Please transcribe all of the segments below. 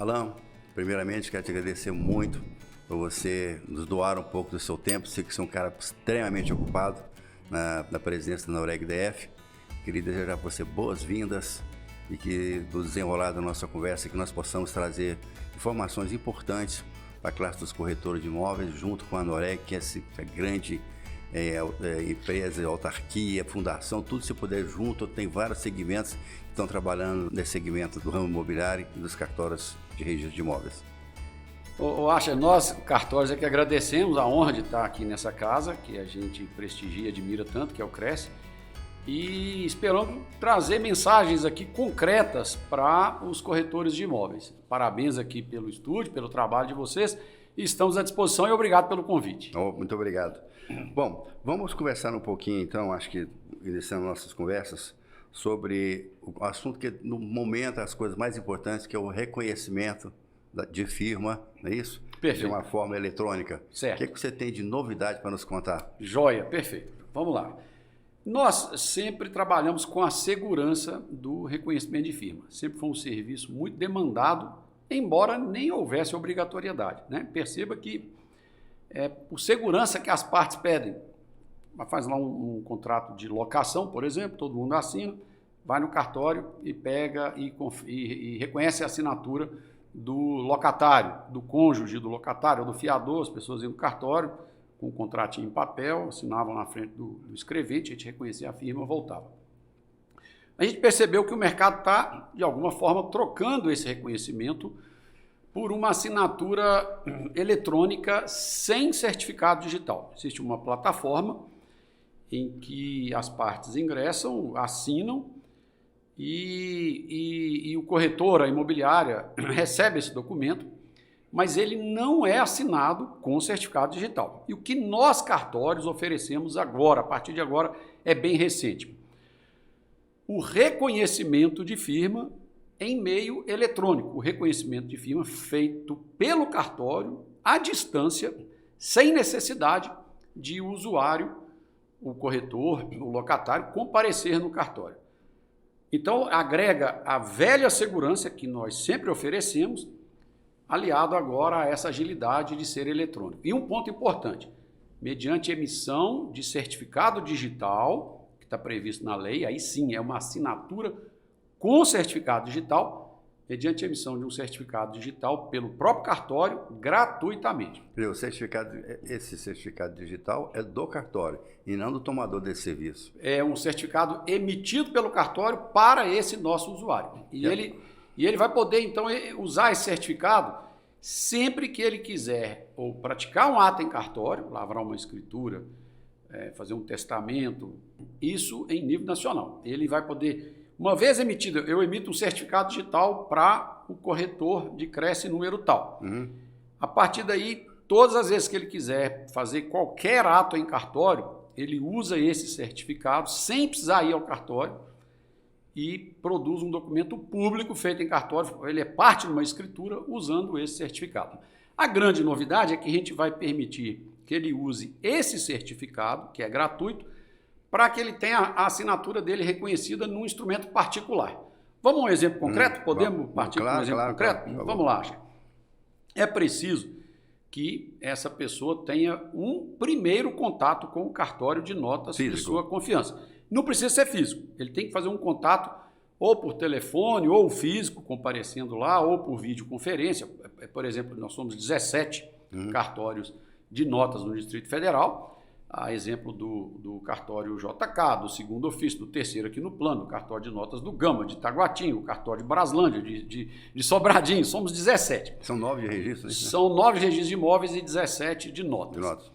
Alan, primeiramente quero te agradecer muito por você nos doar um pouco do seu tempo. Sei que você é um cara extremamente ocupado na presidência da Noreg DF. Queria desejar para você boas-vindas e que, do desenrolar da nossa conversa, que nós possamos trazer informações importantes para a classe dos corretores de imóveis, junto com a Noreg, que é essa grande empresa, autarquia, fundação, tudo se puder junto. Tem vários segmentos que estão trabalhando nesse segmento do ramo imobiliário e dos cartórios de registro de imóveis. Acha, nós, cartórios, é que agradecemos a honra de estar aqui nessa casa, que a gente prestigia e admira tanto, que é o Cresce, e esperamos trazer mensagens aqui concretas para os corretores de imóveis. Parabéns aqui pelo estúdio, pelo trabalho de vocês, e estamos à disposição e obrigado pelo convite. Muito obrigado. Bom, vamos conversar um pouquinho então, acho que iniciando nossas conversas, sobre o assunto que no momento as coisas mais importantes, que é o reconhecimento de firma, não é isso? Perfeito. De uma forma eletrônica. Certo. O que você tem de novidade para nos contar? Joia, perfeito. Vamos lá. Nós sempre trabalhamos com a segurança do reconhecimento de firma. Sempre foi um serviço muito demandado, embora nem houvesse obrigatoriedade, né? Perceba que é por segurança que as partes pedem. Faz lá um contrato de locação, por exemplo, todo mundo assina, vai no cartório e pega e reconhece a assinatura do locatário, do cônjuge do locatário, ou do fiador. As pessoas iam no cartório com um contratinho em papel, assinavam na frente do escrevente, a gente reconhecia a firma e voltava. A gente percebeu que o mercado está, de alguma forma, trocando esse reconhecimento por uma assinatura eletrônica sem certificado digital. Existe uma plataforma em que as partes ingressam, assinam e o corretor, a imobiliária, recebe esse documento, mas ele não é assinado com certificado digital. E o que nós, cartórios, oferecemos agora, a partir de agora, é bem recente. O reconhecimento de firma em meio eletrônico. O reconhecimento de firma feito pelo cartório, à distância, sem necessidade de o usuário, o corretor, o locatário, comparecer no cartório. Então, agrega a velha segurança que nós sempre oferecemos, aliado agora a essa agilidade de ser eletrônico. E um ponto importante, mediante emissão de certificado digital, que está previsto na lei, aí sim é uma assinatura com certificado digital, mediante emissão de um certificado digital pelo próprio cartório, gratuitamente. Esse certificado digital é do cartório e não do tomador desse serviço. É um certificado emitido pelo cartório para esse nosso usuário. E ele vai poder, então, usar esse certificado sempre que ele quiser ou praticar um ato em cartório, lavrar uma escritura, fazer um testamento, isso em nível nacional. Ele vai poder... Uma vez emitido, eu emito um certificado digital para o corretor de Cresce número tal. Uhum. A partir daí, todas as vezes que ele quiser fazer qualquer ato em cartório, ele usa esse certificado sem precisar ir ao cartório e produz um documento público feito em cartório. Ele é parte de uma escritura usando esse certificado. A grande novidade é que a gente vai permitir que ele use esse certificado, que é gratuito, para que ele tenha a assinatura dele reconhecida num instrumento particular. Vamos a um exemplo concreto? Podemos partir para um exemplo concreto? Claro. Vamos lá, gente. É preciso que essa pessoa tenha um primeiro contato com o cartório de notas de sua confiança. Não precisa ser físico. Ele tem que fazer um contato ou por telefone, ou físico, comparecendo lá, ou por videoconferência. Por exemplo, nós somos 17 cartórios de notas no Distrito Federal, a exemplo do cartório JK, do segundo ofício, do terceiro aqui no plano, do cartório de notas do Gama, de Taguatinga, o cartório de Braslândia, de Sobradinho, somos 17. São 9 registros? Né? São 9 registros de imóveis e 17 de notas.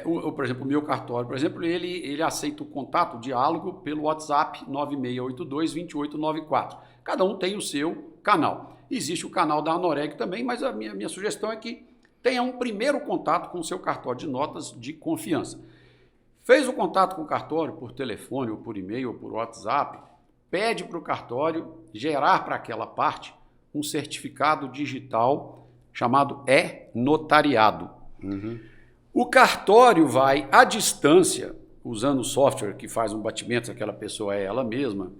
Por exemplo, o meu cartório, por exemplo, ele aceita o contato, o diálogo pelo WhatsApp 9682-2894. Cada um tem o seu canal. Existe o canal da Noreg também, mas a minha sugestão é que tenha um primeiro contato com o seu cartório de notas de confiança. Fez o contato com o cartório por telefone, ou por e-mail, ou por WhatsApp, pede para o cartório gerar para aquela parte um certificado digital chamado e-notariado. Uhum. O cartório vai à distância, usando o software que faz um batimento, se aquela pessoa é ela mesma,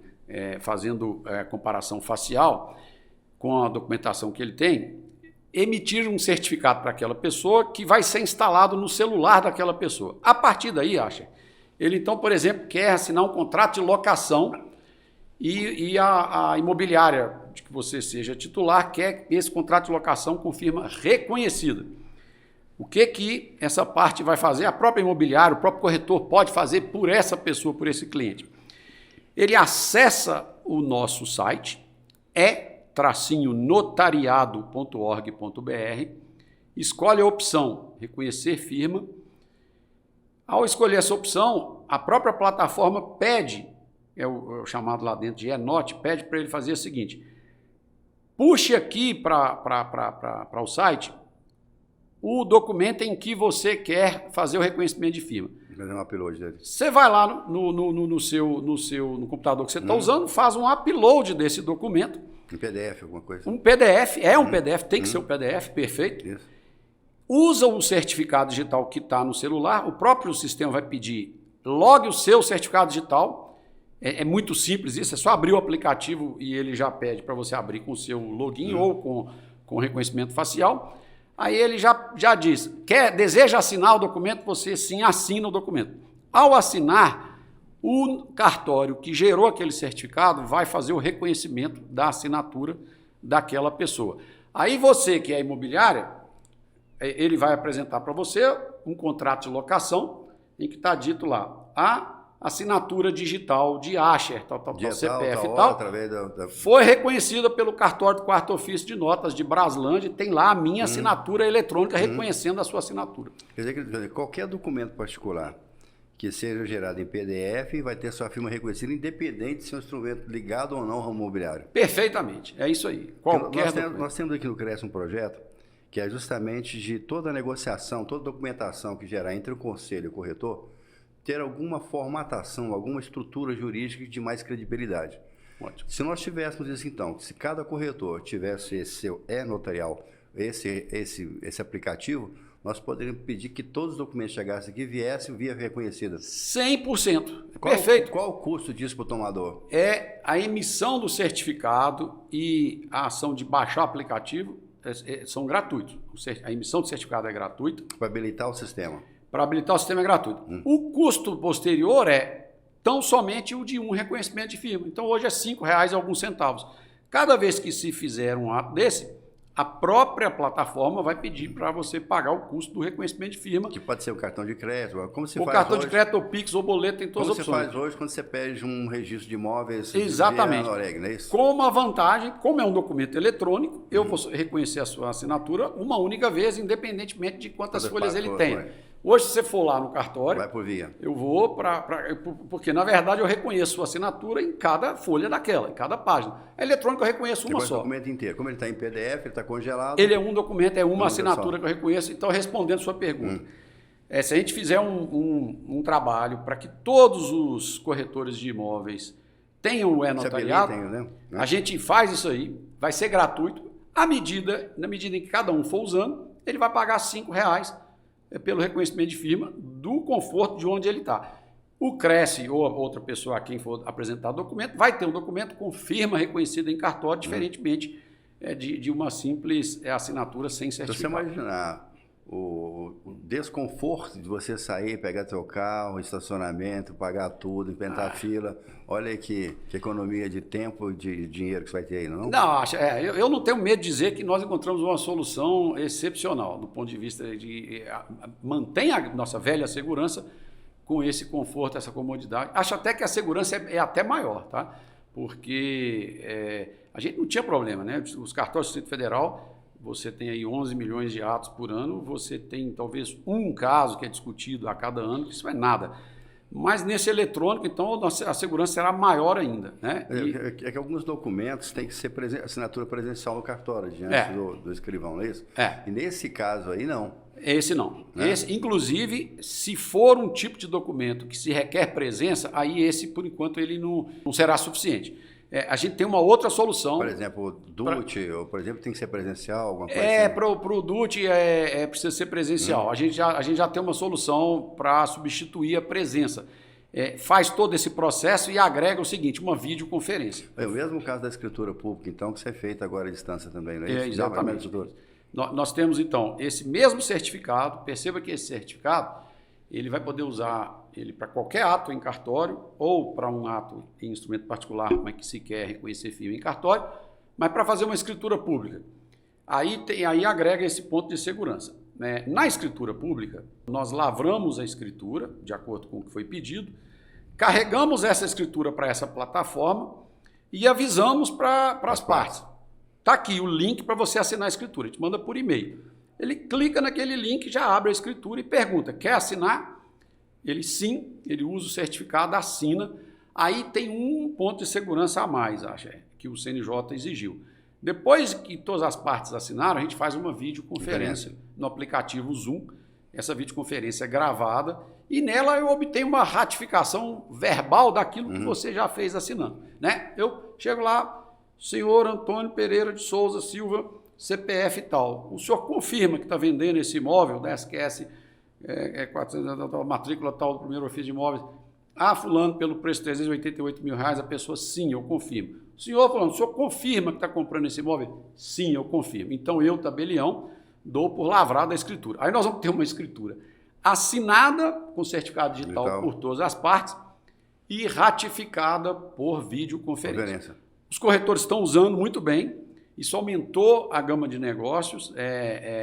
fazendo comparação facial. com a documentação que ele tem, emitir um certificado para aquela pessoa que vai ser instalado no celular daquela pessoa. A partir daí, ele então, por exemplo, quer assinar um contrato de locação e a imobiliária de que você seja titular quer esse contrato de locação com firma reconhecida. O que essa parte vai fazer? A própria imobiliária, o próprio corretor pode fazer por essa pessoa, por esse cliente. Ele acessa o nosso site, notariado.org.br, escolhe a opção reconhecer firma. Ao escolher essa opção, a própria plataforma pede, é o chamado lá dentro de e-note, pede para ele fazer o seguinte: puxe aqui para o site o documento em que você quer fazer o reconhecimento de firma. Fazer um upload dele. Você vai lá no computador que você está usando, faz um upload desse documento. Um PDF, alguma coisa? Um PDF, um PDF, tem que ser um PDF, perfeito. Isso. Usa o certificado digital que está no celular, o próprio sistema vai pedir, logue o seu certificado digital. É muito simples isso, é só abrir o aplicativo e ele já pede para você abrir com o seu login ou com reconhecimento facial. Aí ele já diz, deseja assinar o documento, você sim assina o documento. Ao assinar, o cartório que gerou aquele certificado vai fazer o reconhecimento da assinatura daquela pessoa. Aí você, que é imobiliária, ele vai apresentar para você um contrato de locação em que está dito lá, a assinatura digital de Asher, CPF e tal, foi reconhecida pelo cartório do quarto ofício de notas de Braslândia, tem lá a minha assinatura eletrônica reconhecendo a sua assinatura. Quer dizer que qualquer documento particular que seja gerado em PDF vai ter sua firma reconhecida, independente se é um instrumento ligado ou não ao ramo imobiliário. Perfeitamente, é isso aí. Nós temos aqui no CRES um projeto que é justamente de toda a negociação, toda a documentação que gerar entre o conselho e o corretor, ter alguma formatação, alguma estrutura jurídica de mais credibilidade. Ótimo. Se nós tivéssemos isso então, se cada corretor tivesse esse seu e-notarial, esse aplicativo, nós poderíamos pedir que todos os documentos chegassem aqui e viessem via reconhecida. 100%. Perfeito. Qual o custo disso para o tomador? É a emissão do certificado e a ação de baixar o aplicativo são gratuitos. A emissão do certificado é gratuita. Para habilitar o sistema. Para habilitar o sistema é gratuito. O custo posterior é tão somente o de um reconhecimento de firma. Então, hoje é R$5 e alguns centavos. Cada vez que se fizer um ato desse, a própria plataforma vai pedir para você pagar o custo do reconhecimento de firma. Que pode ser o cartão de crédito. Como se o faz cartão hoje, de crédito, ou Pix, ou boleto, tem todas as opções. Como você faz hoje quando você pede um registro de imóveis. Exatamente. Via Noreg, não é isso? Com uma vantagem, como é um documento eletrônico, eu vou reconhecer a sua assinatura uma única vez, independentemente de quantas folhas ele tenha. Hoje, se você for lá no cartório, vai por via. Eu vou porque, na verdade, eu reconheço sua assinatura em cada folha daquela, em cada página. A eletrônica eu reconheço uma só. O documento inteiro. Como ele está em PDF, ele está congelado. Ele é um documento, é uma assinatura que eu reconheço. Então, respondendo a sua pergunta, se a gente fizer um trabalho para que todos os corretores de imóveis tenham o e-notariado, a gente faz isso aí, vai ser gratuito, na medida em que cada um for usando, ele vai pagar R$5 pelo reconhecimento de firma do conforto de onde ele está. O Cresce ou outra pessoa a quem for apresentar o documento vai ter um documento com firma reconhecida em cartório, diferentemente de uma simples assinatura sem certificado. Se você imaginar o desconforto de você sair, pegar teu carro, estacionamento, pagar tudo, inventar fila, olha aí que economia de tempo e de dinheiro que você vai ter aí, não? Não, eu não tenho medo de dizer que nós encontramos uma solução excepcional do ponto de vista de mantém a nossa velha segurança com esse conforto, essa comodidade. Acho até que a segurança é até maior, tá? Porque a gente não tinha problema, né? Os cartórios do Distrito Federal, você tem aí 11 milhões de atos por ano, você tem talvez um caso que é discutido a cada ano, que isso não é nada. Mas nesse eletrônico, então, a segurança será maior ainda, né? É que alguns documentos têm que ser assinatura presencial no cartório, diante do escrivão, não é isso? E nesse caso aí, não. Esse não. Esse, inclusive, se for um tipo de documento que se requer presença, aí esse, por enquanto, ele não será suficiente. A gente tem uma outra solução. Por exemplo, o DUT, ou, por exemplo, tem que ser presencial, alguma coisa assim? Para o DUT precisa ser presencial. A gente já tem uma solução para substituir a presença. faz todo esse processo e agrega o seguinte, uma videoconferência. É o mesmo caso da escritura pública, então, que você é feito agora à distância também, não é isso? Exatamente. Nós temos, então, esse mesmo certificado. Perceba que esse certificado, ele vai poder usar ele para qualquer ato em cartório ou para um ato em instrumento particular, mas que se quer reconhecer firme em cartório, mas para fazer uma escritura pública. Aí agrega esse ponto de segurança. Né? Na escritura pública, nós lavramos a escritura, de acordo com o que foi pedido, carregamos essa escritura para essa plataforma e avisamos para as partes. Está aqui o link para você assinar a escritura, a gente manda por e-mail. Ele clica naquele link, já abre a escritura e pergunta, quer assinar? Ele sim, ele usa o certificado, assina. Aí tem um ponto de segurança a mais, que o CNJ exigiu. Depois que todas as partes assinaram, a gente faz uma videoconferência no aplicativo Zoom. Essa videoconferência é gravada e nela eu obtenho uma ratificação verbal daquilo que você já fez assinando. Né? Eu chego lá, senhor Antônio Pereira de Souza Silva, CPF e tal. O senhor confirma que está vendendo esse imóvel da SQS 400, a matrícula tal do primeiro ofício de imóveis. Fulano, pelo preço de 388 mil reais, a pessoa, sim, eu confirmo. Senhor, falando, o senhor confirma que está comprando esse imóvel? Sim, eu confirmo. Então, eu, tabelião, dou por lavrada a escritura. Aí nós vamos ter uma escritura assinada com certificado digital por todas as partes e ratificada por videoconferência. Os corretores estão usando muito bem, isso aumentou a gama de negócios.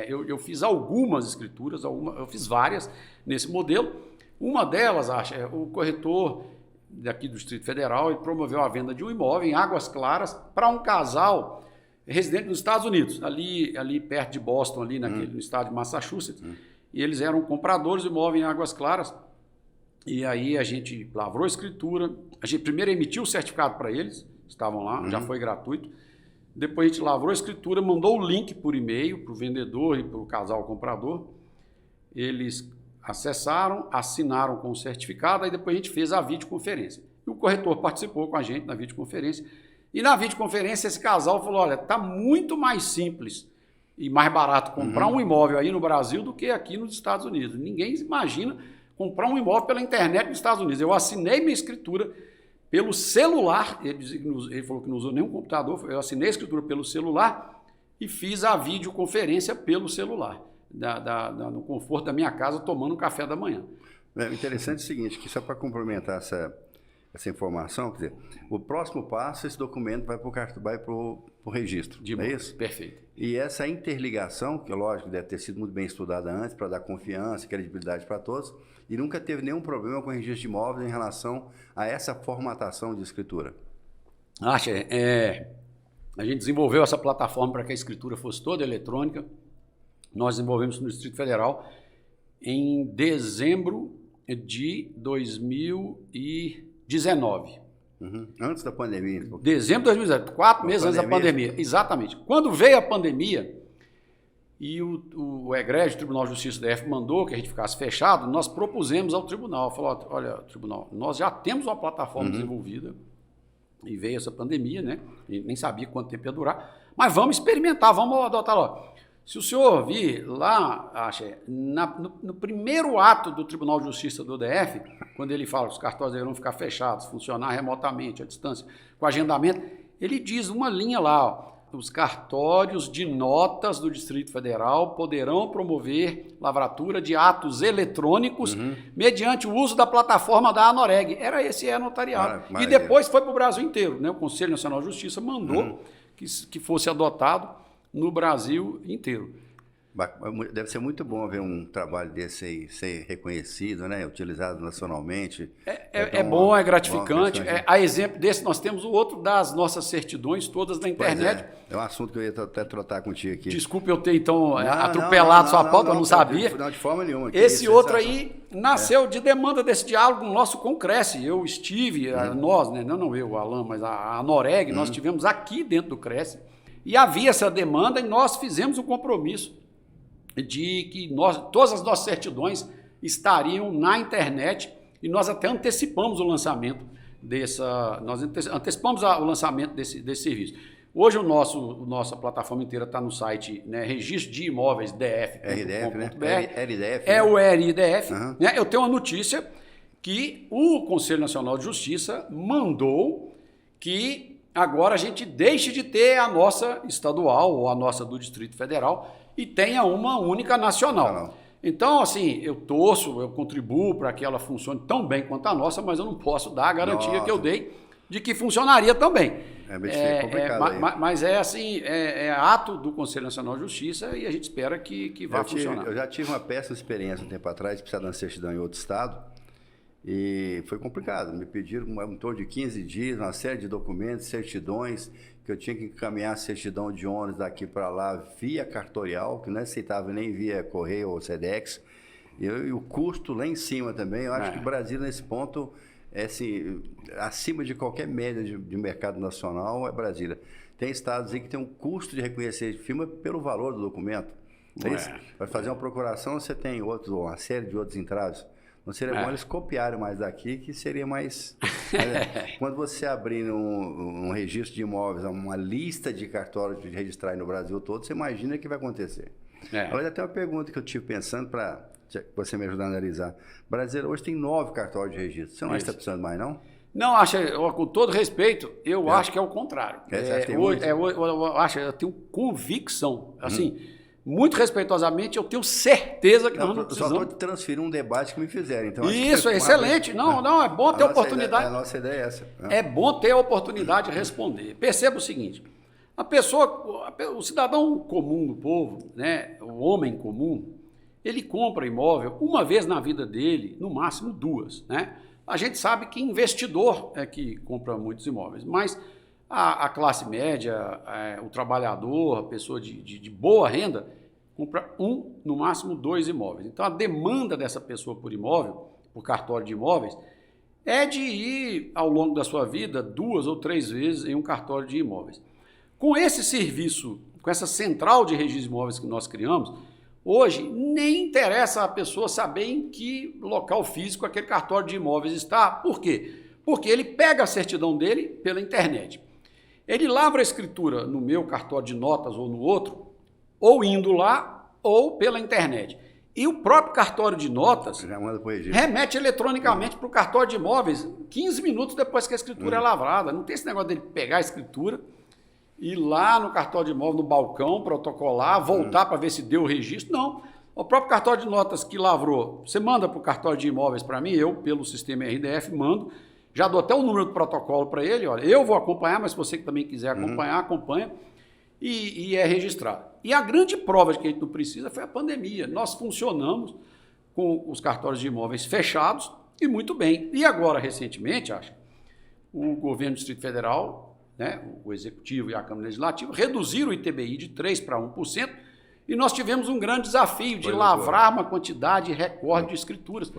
Eu fiz algumas escrituras, eu fiz várias nesse modelo. Uma delas, o corretor daqui do Distrito Federal, ele promoveu a venda de um imóvel em Águas Claras para um casal residente nos Estados Unidos, ali perto de Boston, ali no estado de Massachusetts. E eles eram compradores de imóvel em Águas Claras. E aí a gente lavrou a escritura, a gente primeiro emitiu o certificado para eles, estavam lá, já foi gratuito. Depois a gente lavrou a escritura, mandou o link por e-mail para o vendedor e para o casal comprador. Eles acessaram, assinaram com o certificado, aí depois a gente fez a videoconferência. E o corretor participou com a gente na videoconferência. E na videoconferência esse casal falou, olha, está muito mais simples e mais barato comprar um imóvel aí no Brasil do que aqui nos Estados Unidos. Ninguém imagina comprar um imóvel pela internet nos Estados Unidos. Eu assinei minha escritura pelo celular, ele falou que não usou nenhum computador, eu assinei a escritura pelo celular e fiz a videoconferência pelo celular. No conforto da minha casa, tomando um café da manhã. Interessante é o seguinte, que só para complementar essa informação, quer dizer, o próximo passo, esse documento vai para o registro, é isso? Perfeito. E essa interligação, que lógico deve ter sido muito bem estudada antes, para dar confiança e credibilidade para todos, e nunca teve nenhum problema com o registro de imóveis em relação a essa formatação de escritura. A gente desenvolveu essa plataforma para que a escritura fosse toda eletrônica. Nós desenvolvemos no Distrito Federal em dezembro de 2019. Antes da pandemia. Dezembro de 2019, 4 meses antes da pandemia. Exatamente. Quando veio a pandemia e o egrégio Tribunal de Justiça da DF mandou que a gente ficasse fechado, nós propusemos ao tribunal. Falou, olha, tribunal, nós já temos uma plataforma desenvolvida e veio essa pandemia, né? A gente nem sabia quanto tempo ia durar, mas vamos experimentar, vamos adotar lá. Se o senhor vir lá, no primeiro ato do Tribunal de Justiça do DF, quando ele fala que os cartórios deverão ficar fechados, funcionar remotamente, à distância, com agendamento, ele diz uma linha lá, os cartórios de notas do Distrito Federal poderão promover lavratura de atos eletrônicos mediante o uso da plataforma da ANOREG. Esse notariado. E depois foi para o Brasil inteiro, né? O Conselho Nacional de Justiça mandou que fosse adotado no Brasil inteiro. Deve ser muito bom ver um trabalho desse aí ser reconhecido, né? Utilizado nacionalmente. É bom, é gratificante. A exemplo desse, nós temos o outro das nossas certidões, todas na internet. É um assunto que eu ia até tratar contigo aqui. Desculpe eu ter, então, atropelado sua pauta, eu não sabia. Não, de forma nenhuma. Esse outro aí nasceu de demanda desse diálogo nosso com o Cresce. Eu estive, nós, né? Não eu, o Alan, mas a ANOREG, nós estivemos aqui dentro do Cresce. E havia essa demanda e nós fizemos o compromisso de que todas as nossas certidões estariam na internet e nós até antecipamos o lançamento o lançamento desse serviço. Hoje nossa plataforma inteira está no site, né, registro de imóveis DF. RDF, né? É o RIDF. Né? Eu tenho uma notícia que o Conselho Nacional de Justiça mandou que agora a gente deixe de ter a nossa estadual ou a nossa do Distrito Federal e tenha uma única nacional. Então, assim, eu torço, eu contribuo para que ela funcione tão bem quanto a nossa, mas eu não posso dar a garantia que eu dei de que funcionaria também. É complicado mas é assim, é ato do Conselho Nacional de Justiça e a gente espera que vá funcionar. Eu já tive uma péssima experiência um tempo atrás, precisar de uma certidão em outro estado, e foi complicado. Me pediram em torno de 15 dias, uma série de documentos, certidões, que eu tinha que encaminhar a certidão de ônibus daqui para lá via cartorial, que não aceitava nem via correio ou Sedex, e o custo lá em cima também. Eu acho que o Brasil, nesse ponto, é assim, acima de qualquer média de mercado nacional, é Brasília. Tem estados aí que tem um custo de reconhecer de firma pelo valor do documento. Para fazer uma procuração, você tem uma série de outros entraves. Não seria bom eles copiarem mais daqui, que seria mais... Quando você abrir um registro de imóveis, uma lista de cartórios de registrar no Brasil todo, você imagina o que vai acontecer. Agora, tem uma pergunta que eu tive pensando para você me ajudar a analisar. O Brasil hoje tem 9 cartórios de registro. Você não acha que está precisando mais, não? Não, com todo respeito, eu acho que é o contrário. Eu tenho convicção, assim... Muito respeitosamente, eu tenho certeza que nós não precisamos. Só estou transferindo um debate que me fizeram. Então, isso, é excelente. Não, é bom ter a oportunidade. A nossa ideia é essa. É bom ter a oportunidade de responder. Perceba o seguinte, o cidadão comum do povo, né, o homem comum, ele compra imóvel uma vez na vida dele, no máximo 2. Né? A gente sabe que investidor é que compra muitos imóveis, mas... A classe média, o trabalhador, a pessoa de boa renda, compra no máximo 2 imóveis. Então, a demanda dessa pessoa por imóvel, por cartório de imóveis, é de ir, ao longo da sua vida, 2 ou 3 vezes em um cartório de imóveis. Com esse serviço, com essa central de registro de imóveis que nós criamos, hoje nem interessa a pessoa saber em que local físico aquele cartório de imóveis está. Por quê? Porque ele pega a certidão dele pela internet. Ele lavra a escritura no meu cartório de notas ou no outro, ou indo lá, ou pela internet. E o próprio cartório de notas remete eletronicamente para o cartório de imóveis 15 minutos depois que a escritura é lavrada. Não tem esse negócio dele pegar a escritura, ir lá no cartório de imóveis, no balcão, protocolar, voltar para ver se deu o registro. Não. O próprio cartório de notas que lavrou, você manda para o cartório de imóveis para mim, eu, pelo sistema RDF, mando. Já dou até o número do protocolo para ele, olha, eu vou acompanhar, mas se você que também quiser acompanhar, acompanha, e é registrado. E a grande prova de que a gente não precisa foi a pandemia. Nós funcionamos com os cartórios de imóveis fechados e muito bem. E agora, recentemente, o governo do Distrito Federal, né, o Executivo e a Câmara Legislativa, reduziram o ITBI de 3% para 1%, e nós tivemos um grande desafio de lavrar uma quantidade recorde de escrituras.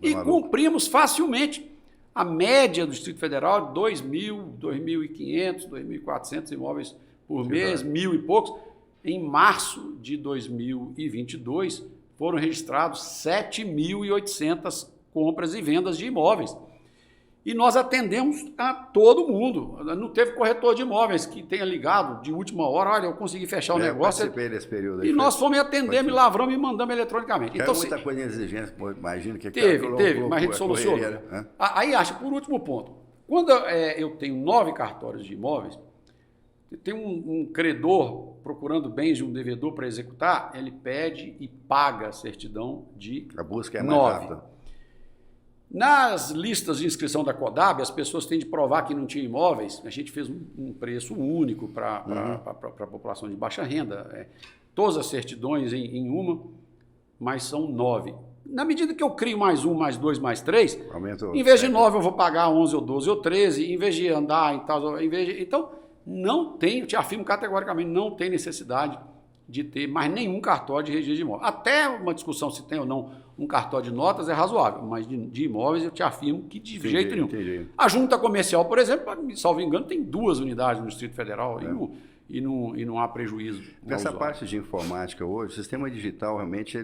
E cumprimos facilmente. A média do Distrito Federal é 2.000, 2.500, 2.400 imóveis por mês, 1.000 e poucos. Em março de 2022, foram registrados 7.800 compras e vendas de imóveis. E nós atendemos a todo mundo. Não teve corretor de imóveis que tenha ligado de última hora, olha, eu consegui fechar o negócio. Desse período aí, e nós fomos atender, me lavramos e mandamos eletronicamente. Então, muita coisa em exigência, imagino que... Teve, mas a gente solucionou. Aí, por último ponto, quando eu tenho 9 cartórios de imóveis, tem um credor procurando bens de um devedor para executar, ele pede e paga a certidão de 9. A busca é mais rápida. Nas listas de inscrição da CODAB, as pessoas têm de provar que não tinha imóveis. A gente fez um preço único para a população de baixa renda. Todas as certidões em uma, mas são 9. Na medida que eu crio mais 1, mais 2, mais 3, em vez de 9 eu vou pagar 11 ou 12 ou 13, em vez de andar em tal... Então, não tem, eu te afirmo categoricamente, não tem necessidade de ter mais nenhum cartório de registro de imóveis. Até uma discussão se tem ou não um cartório de notas é razoável, mas de imóveis eu te afirmo que de jeito nenhum. Entendi. A junta comercial, por exemplo, salvo engano, tem 2 unidades no Distrito Federal e não há prejuízo. Nessa parte de informática hoje, o sistema digital realmente,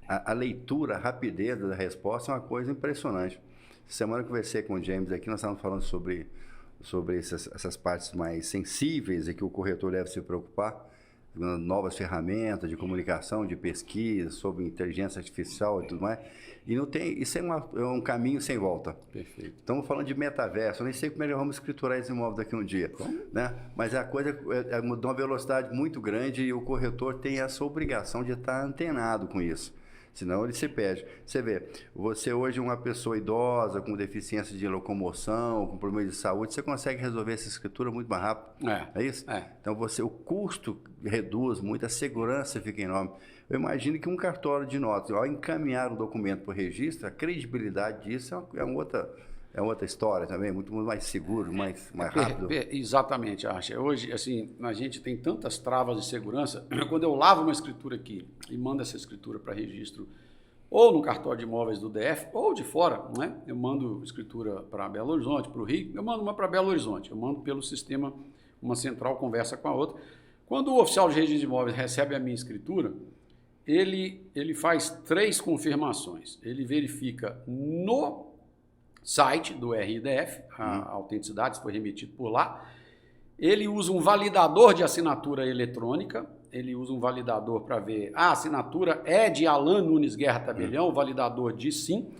a leitura, a rapidez da resposta é uma coisa impressionante. Semana que eu conversei com o James aqui, nós estávamos falando sobre essas partes mais sensíveis e que o corretor deve se preocupar. novas ferramentas de comunicação, de pesquisa, sobre inteligência artificial e tudo mais. E não tem, isso é um caminho sem volta. Perfeito. Estamos falando de metaverso, eu nem sei como é que vamos escriturar esse imóvel daqui um dia. Né? Mas a coisa é de uma velocidade muito grande e o corretor tem essa obrigação de estar antenado com isso. Senão ele se perde. Você vê, você hoje é uma pessoa idosa, com deficiência de locomoção, com problemas de saúde, você consegue resolver essa escritura muito mais rápido. É isso? Então o custo reduz muito, a segurança fica enorme. Eu imagino que um cartório de notas, ao encaminhar um documento para o registro, a credibilidade disso é outra história também, muito mais seguro, mais rápido. Exatamente, Archer. Hoje, assim, a gente tem tantas travas de segurança. Quando eu lavo uma escritura aqui e mando essa escritura para registro, ou no cartório de imóveis do DF, ou de fora, né? Eu mando escritura para Belo Horizonte, para o Rio, eu mando uma para Belo Horizonte, eu mando pelo sistema, uma central conversa com a outra. Quando o oficial de registro de imóveis recebe a minha escritura, ele faz 3 confirmações. Ele verifica no site do RIDF, a autenticidade foi remetido por lá. Ele usa um validador de assinatura eletrônica, ele usa um validador para ver a assinatura é de Alan Nunes Guerra Tabelião, o validador diz sim,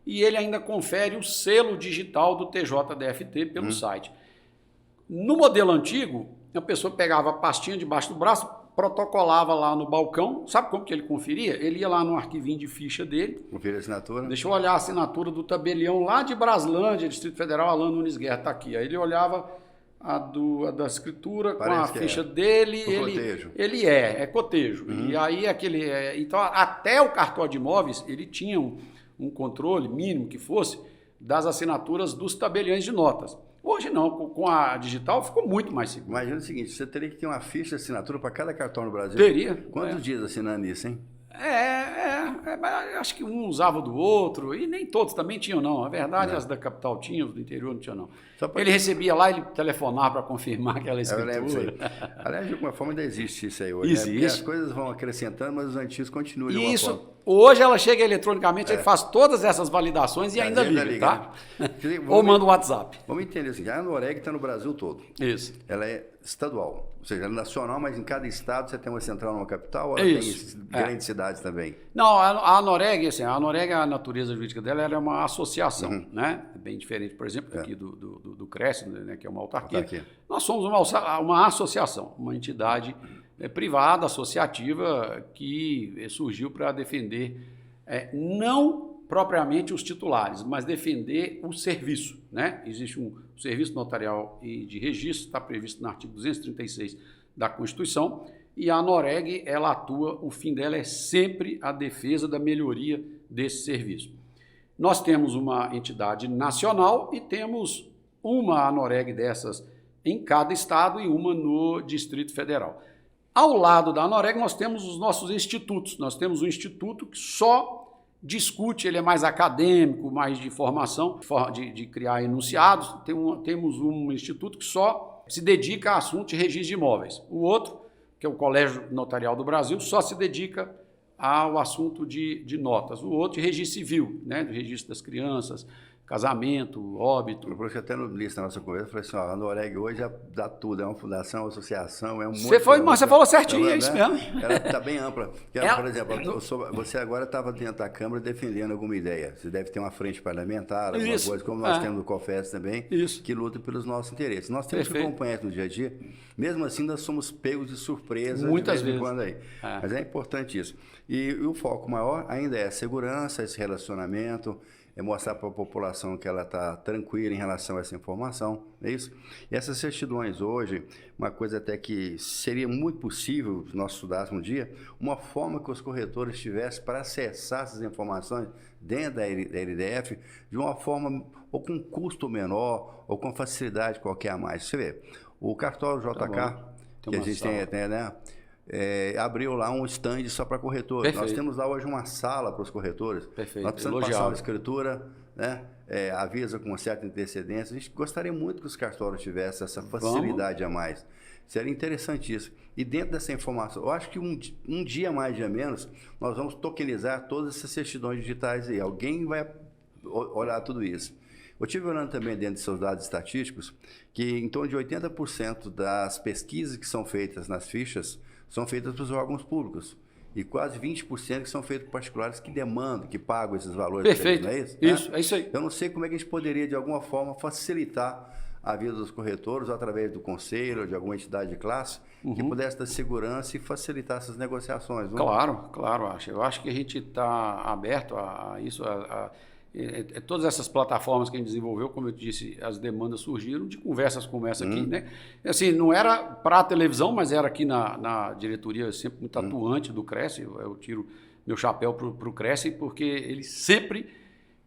e ele ainda confere o selo digital do TJDFT pelo site. No modelo antigo, a pessoa pegava a pastinha debaixo do braço, protocolava lá no balcão. Sabe como que ele conferia? Ele ia lá no arquivinho de ficha dele. Conferia a assinatura. Deixa eu olhar a assinatura do tabelião lá de Braslândia, Distrito Federal, Alan Nunes Guerra, está aqui. Aí ele olhava a da escritura Parece com a ficha dele. Cotejo. Ele é cotejo. E aí então até o cartório de imóveis, ele tinha um controle mínimo que fosse das assinaturas dos tabeliões de notas. Hoje não, com a digital ficou muito mais seguro. Imagina o seguinte, você teria que ter uma ficha de assinatura para cada cartão no Brasil? Teria. Quantos dias assinando isso, hein? Mas acho que um usava do outro, e nem todos também tinham, não. A verdade, as da capital tinham, os do interior não tinham, não. Ele recebia lá, ele telefonava para confirmar aquela escritura. Eu lembro disso aí. Aliás, de alguma forma ainda existe isso aí hoje. Existe. Né? Porque as coisas vão acrescentando, mas os antigos continuam de alguma forma. Hoje ela chega eletronicamente, ele faz todas essas validações e ainda liga, tá? Ou manda um WhatsApp. Vamos entender assim, a Anoreg está no Brasil todo. Isso. Ela é estadual, ou seja, ela é nacional, mas em cada estado você tem uma central numa capital, ou ela tem grandes cidades também? Não, a Anoreg, assim, a natureza jurídica dela era uma associação, né? Bem diferente, por exemplo, aqui do CRES, né, que é uma autarquia. Nós somos uma associação, uma entidade privada, associativa, que surgiu para defender, não propriamente os titulares, mas defender o serviço, né? Existe um serviço notarial e de registro, está previsto no artigo 236 da Constituição, e a Anoreg, ela atua, o fim dela é sempre a defesa da melhoria desse serviço. Nós temos uma entidade nacional e temos uma Anoreg dessas em cada estado e uma no Distrito Federal. Ao lado da Anoreg, nós temos os nossos institutos. Nós temos um instituto que só discute, ele é mais acadêmico, mais de formação, de criar enunciados. Temos um instituto que só se dedica a assuntos de registro de imóveis. O outro, que é o Colégio Notarial do Brasil, só se dedica ao assunto de notas. O outro, de registro civil, né, do registro das crianças, casamento, óbito. Por isso que até no início da nossa conversa, eu falei assim, ó, a Anoreg hoje já dá tudo, é uma fundação, uma associação, é um monte Você falou certinho, é isso mesmo. Ela está bem ampla. Por exemplo, você agora estava dentro da Câmara defendendo alguma ideia. Você deve ter uma frente parlamentar, alguma coisa, como nós temos no COFES também, que luta pelos nossos interesses. Nós temos que acompanhar no dia a dia. Mesmo assim, nós somos pegos de surpresa muitas de vez em quando aí. Mas é importante isso. E o foco maior ainda é a segurança, esse relacionamento, é mostrar para a população que ela está tranquila em relação a essa informação, é isso? E essas certidões hoje, uma coisa até que seria muito possível nós estudássemos um dia, uma forma que os corretores tivessem para acessar essas informações dentro da LDF de uma forma ou com custo menor ou com facilidade qualquer a mais. Você vê, o cartório JK, que a gente tem, né? Abriu lá um stand só para corretores. Nós temos lá hoje uma sala para os corretores. Nós precisamos passar uma escritura, né? Avisa com uma certa antecedência. A gente gostaria muito que os cartórios tivessem essa facilidade a mais. Seria interessante isso. E dentro dessa informação, eu acho que um dia mais, dia menos, nós vamos tokenizar todas essas certidões digitais aí. Alguém vai olhar tudo isso. Eu estive olhando também dentro de seus dados estatísticos que em torno de 80% das pesquisas que são feitas nas fichas são feitas pelos órgãos públicos. E quase 20% que são feitos por particulares que demandam, que pagam esses valores. Perfeito. Não é isso? Isso, é isso aí. Eu não sei como é que a gente poderia, de alguma forma, facilitar a vida dos corretores através do conselho ou de alguma entidade de classe que pudesse dar segurança e facilitar essas negociações. Não? Claro, eu acho que a gente está aberto a isso. Todas essas plataformas que a gente desenvolveu, como eu disse, as demandas surgiram de conversas como essa aqui, né? Assim, não era para a televisão, mas era aqui na diretoria sempre muito atuante do Cresce. Eu tiro meu chapéu para o Cresce, porque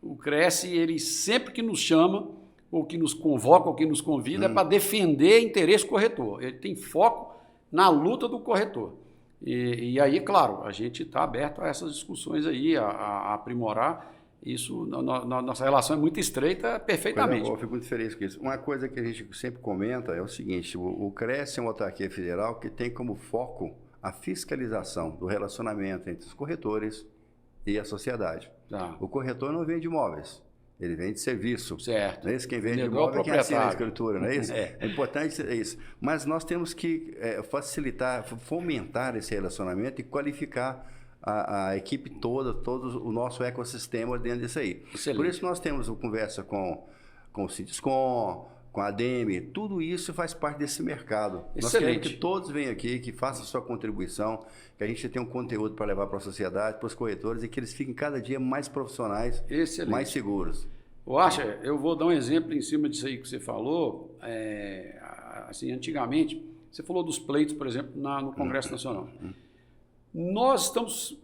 o Cresce, ele sempre que nos chama, ou que nos convoca, ou que nos convida, é para defender interesse corretor. Ele tem foco na luta do corretor. E aí, claro, a gente está aberto a essas discussões aí, a aprimorar. Isso, nossa relação é muito estreita, perfeitamente. Eu fico muito feliz com isso. Uma coisa que a gente sempre comenta é o seguinte, o Cresce é uma autarquia federal que tem como foco a fiscalização do relacionamento entre os corretores e a sociedade. O corretor não vende imóveis, ele vende serviço. Certo. Não é isso? Quem vende imóvel é quem assina a escritura, não é isso? É importante isso. Mas nós temos que facilitar, fomentar esse relacionamento e qualificar a equipe toda, todo o nosso ecossistema dentro disso aí. Excelente. Por isso nós temos uma conversa com o Cidiscom, com a ADEME, tudo isso faz parte desse mercado. Excelente. Nós queremos que todos venham aqui, que façam a sua contribuição, que a gente tenha um conteúdo para levar para a sociedade, para os corretores e que eles fiquem cada dia mais profissionais, mais seguros. Acha, eu vou dar um exemplo em cima disso aí que você falou. Assim, antigamente, você falou dos pleitos, por exemplo, no Congresso Nacional. Nossos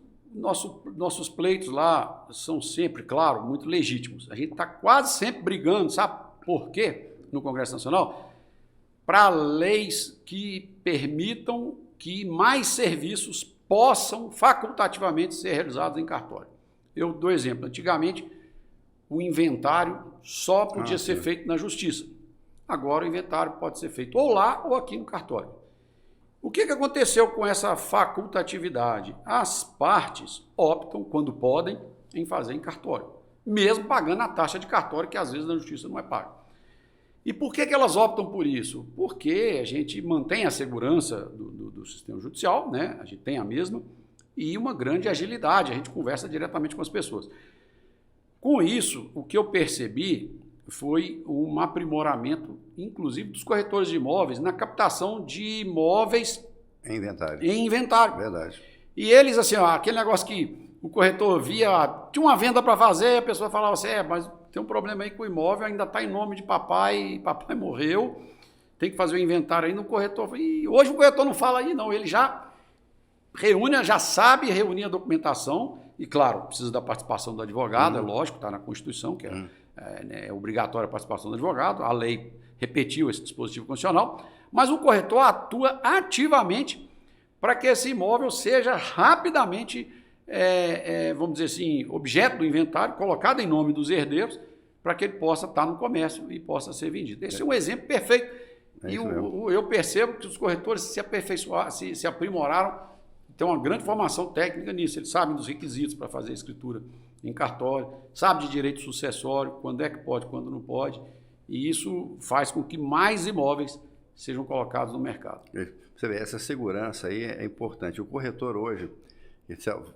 pleitos lá são sempre, claro, muito legítimos. A gente está quase sempre brigando, sabe por quê? No Congresso Nacional, para leis que permitam que mais serviços possam facultativamente ser realizados em cartório. Eu dou exemplo. Antigamente, o inventário só podia ser feito na Justiça. Agora o inventário pode ser feito ou lá ou aqui no cartório. O que aconteceu com essa facultatividade? As partes optam, quando podem, em fazer em cartório, mesmo pagando a taxa de cartório, que às vezes na Justiça não é paga. E por que elas optam por isso? Porque a gente mantém a segurança do sistema judicial, né? A gente tem a mesma, e uma grande agilidade, a gente conversa diretamente com as pessoas. Com isso, o que eu percebi foi um aprimoramento, inclusive, dos corretores de imóveis na captação de imóveis em inventário. Verdade. E eles, assim, aquele negócio que o corretor via, tinha uma venda para fazer, a pessoa falava assim, mas tem um problema aí com o imóvel, ainda está em nome de papai, papai morreu, tem que fazer o inventário aí no corretor. E hoje o corretor não fala aí, não, ele já sabe reunir a documentação, e claro, precisa da participação do advogado, é lógico, está na Constituição, que é obrigatória a participação do advogado, a lei repetiu esse dispositivo constitucional, mas o corretor atua ativamente para que esse imóvel seja rapidamente, vamos dizer assim, objeto do inventário, colocado em nome dos herdeiros, para que ele possa estar no comércio e possa ser vendido. Esse é um exemplo perfeito. E eu percebo que os corretores se aperfeiçoaram, se aprimoraram, tem uma grande formação técnica nisso, eles sabem dos requisitos para fazer a escritura em cartório, sabem de direito sucessório, quando é que pode, quando não pode, e isso faz com que mais imóveis sejam colocados no mercado. Você vê, essa segurança aí é importante. O corretor hoje,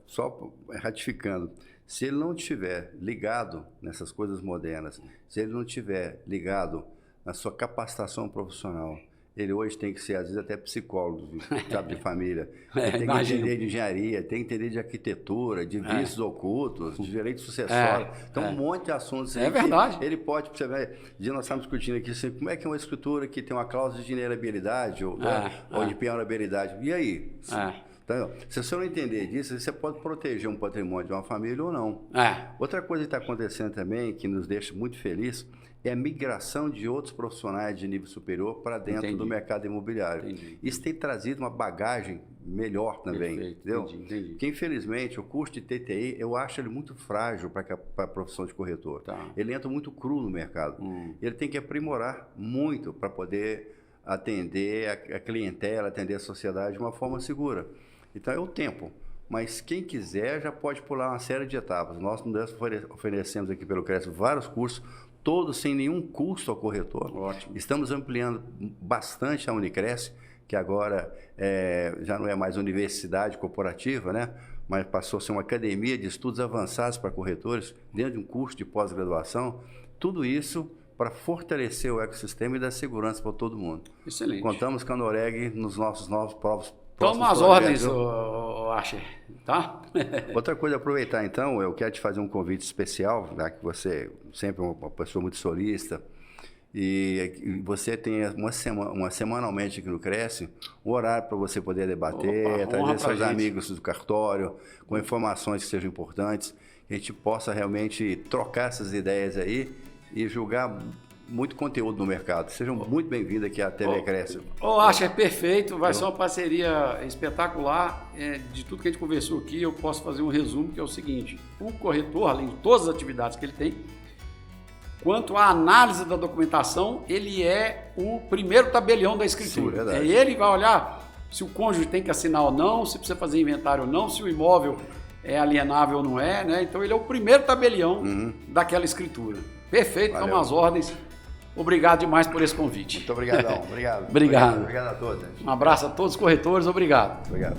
só ratificando, se ele não estiver ligado nessas coisas modernas, se ele não estiver ligado na sua capacitação profissional, ele hoje tem que ser, às vezes, até psicólogo, sabe, de família. Ele tem que entender de engenharia, tem que entender de arquitetura, de vícios ocultos, de direito sucessório. Então, um monte de assuntos aí. É verdade. Ele pode, você ver, nós estamos discutindo aqui, assim, como é que é uma escritura que tem uma cláusula de vulnerabilidade ou de penhorabilidade. E aí? Então, se você não entender disso, você pode proteger um patrimônio de uma família ou não. Outra coisa que está acontecendo também, que nos deixa muito felizes, é a migração de outros profissionais de nível superior para dentro do mercado imobiliário. Isso tem trazido uma bagagem melhor também, entendeu? Entendi. Porque, infelizmente, o custo de TTI, eu acho ele muito frágil para a profissão de corretor. Ele entra muito cru no mercado. Ele tem que aprimorar muito para poder atender a clientela, atender a sociedade de uma forma segura. Então, é o tempo. Mas quem quiser já pode pular uma série de etapas. Nós oferecemos aqui pelo Cresce vários cursos, todos sem nenhum custo ao corretor. Ótimo. Estamos ampliando bastante a Unicresce, que agora já não é mais universidade corporativa, né? Mas passou a ser uma academia de estudos avançados para corretores, dentro de um curso de pós-graduação. Tudo isso para fortalecer o ecossistema e dar segurança para todo mundo. Excelente. Contamos com a Noreg nos nossos novos próximos Toma as ordens, Asher, tá? Outra coisa, aproveitar então, eu quero te fazer um convite especial, já que você sempre é uma pessoa muito solista, e você tem semanalmente aqui no Cresce, um horário para você poder debater, trazer seus amigos do cartório, com informações que sejam importantes, que a gente possa realmente trocar essas ideias aí e julgar muito conteúdo no mercado. Sejam muito bem-vindos aqui à TV Cresce. Asher, perfeito, vai ser uma parceria espetacular. De tudo que a gente conversou aqui, eu posso fazer um resumo, que é o seguinte: o corretor, além de todas as atividades que ele tem, quanto à análise da documentação, ele é o primeiro tabelião da escritura. Sim, ele vai olhar se o cônjuge tem que assinar ou não, se precisa fazer inventário ou não, se o imóvel é alienável ou não é, né? Então ele é o primeiro tabelião daquela escritura. Perfeito, Valeu. toma as ordens. Obrigado demais por esse convite. Muito obrigadão. Obrigado. Obrigado. Obrigado a todos. Um abraço a todos os corretores, obrigado. Obrigado.